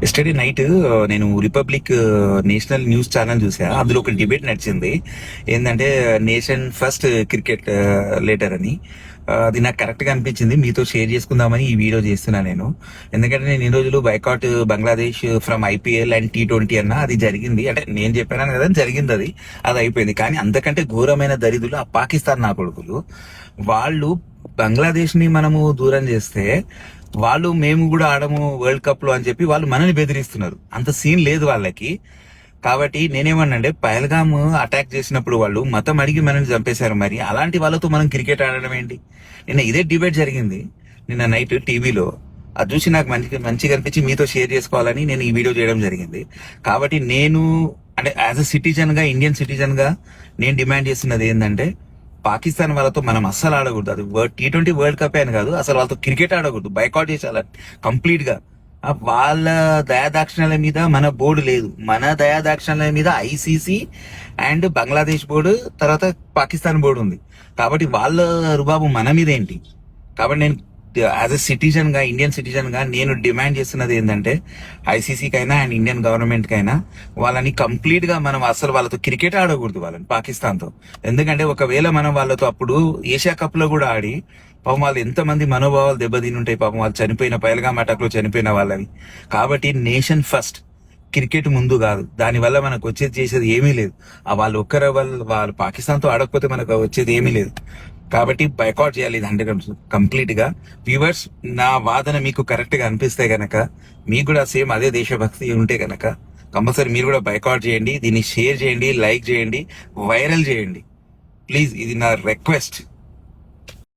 Yesterday night నేను republic national news channel చూసా. అందులో ఒక డిబేట్ నడిచింది. ఏంటంటే నేషన్ ఫస్ట్ క్రికెట్ లేటర్ అని. అది నాకు కరెక్ట్ గా అనిపించింది, మీతో షేర్ చేసుకుందామని ఈ వీడియో చేస్తున్నా నేను. ఎందుకంటే నేను ఈ రోజులు boycott Bangladesh from IPL and T20 అన్న అది జరిగింది. అంటే నేను చెప్పాను కదా, జరిగింది, అది అయిపోయింది. కానీ అంతకంటే ఘోరమైన దరిద్రులు ఆ పాకిస్తాన్ నా కొడుకులు. వాళ్ళు బంగ్లాదేశ్ ని మనము దూరం చేస్తే వాళ్ళు మేము కూడా ఆడము వరల్డ్ కప్ లో అని చెప్పి వాళ్ళు మనల్ని బెదిరిస్తున్నారు. అంత సీన్ లేదు వాళ్ళకి. కాబట్టి నేనేమన్నంటే పహల్గామ్ అటాక్ చేసినప్పుడు వాళ్ళు మతం అడిగి మనల్ని చంపేశారు. మరి అలాంటి వాళ్ళతో మనం క్రికెట్ ఆడడం ఏంటి? నిన్న ఇదే డిబేట్ జరిగింది నిన్న నైట్ టీవీలో. అది చూసి నాకు మంచిగా అనిపించి మీతో షేర్ చేసుకోవాలని నేను ఈ వీడియో చేయడం జరిగింది. కాబట్టి నేను అంటే యాజ్ అ సిటిజన్ గా, ఇండియన్ సిటిజన్ గా నేను డిమాండ్ చేస్తున్నది ఏంటంటే పాకిస్తాన్ వాళ్ళతో మనం అస్సలు ఆడకూడదు. అది T20 వరల్డ్ కప్ అని కాదు, అసలు వాళ్ళతో క్రికెట్ ఆడకూడదు, బైకాట్ చేసేయాలి కంప్లీట్ గా. వాళ్ళ దయాదాక్షిణ్యాల మీద మన బోర్డు లేదు, మన దయాదాక్షిణ్యాల మీద ఐసీసీ అండ్ బంగ్లాదేశ్ బోర్డు, తర్వాత పాకిస్తాన్ బోర్డు ఉంది. కాబట్టి వాళ్ళ రుబాబు మన మీద ఏంటి? కాబట్టి నేను యాజ్ ఎ సిటిజన్ గా, ఇండియన్ సిటిజన్ గా నేను డిమాండ్ చేస్తున్నది ఏంటంటే ఐసీసీకైనా అండ్ ఇండియన్ గవర్నమెంట్ కైనా వాళ్ళని కంప్లీట్ గా మనం అసలు వాళ్ళతో క్రికెట్ ఆడకూడదు, వాళ్ళని పాకిస్తాన్ తో. ఎందుకంటే ఒకవేళ మనం వాళ్ళతో అప్పుడు ఏషియా కప్ లో కూడా ఆడి పాపం వాళ్ళు ఎంతమంది మనోభావాలు దెబ్బతిని ఉంటాయి, పాపం వాళ్ళు చనిపోయిన పహల్గామ్ అటాక్ లో చనిపోయిన వాళ్ళని. కాబట్టి నేషన్ ఫస్ట్, క్రికెట్ ముందు కాదు. దానివల్ల మనకు వచ్చేది చేసేది ఏమీ లేదు. వాళ్ళు ఒక్కరి వల్ల వాళ్ళు పాకిస్తాన్ తో ఆడకపోతే మనకు వచ్చేది ఏమీ లేదు. కాబట్టి బైకాట్ చేయాలి ఇది 100% కంప్లీట్ గా. వ్యూవర్స్, నా వాదన మీకు కరెక్ట్ గా అనిపిస్తే గనక, మీకు కూడా సేమ్ అదే దేశభక్తి ఉంటే గనక కంపల్సరీ మీరు కూడా బైకాట్ చేయండి, దీన్ని షేర్ చేయండి, లైక్ చేయండి, వైరల్ చేయండి ప్లీజ్. ఇది నా రిక్వెస్ట్.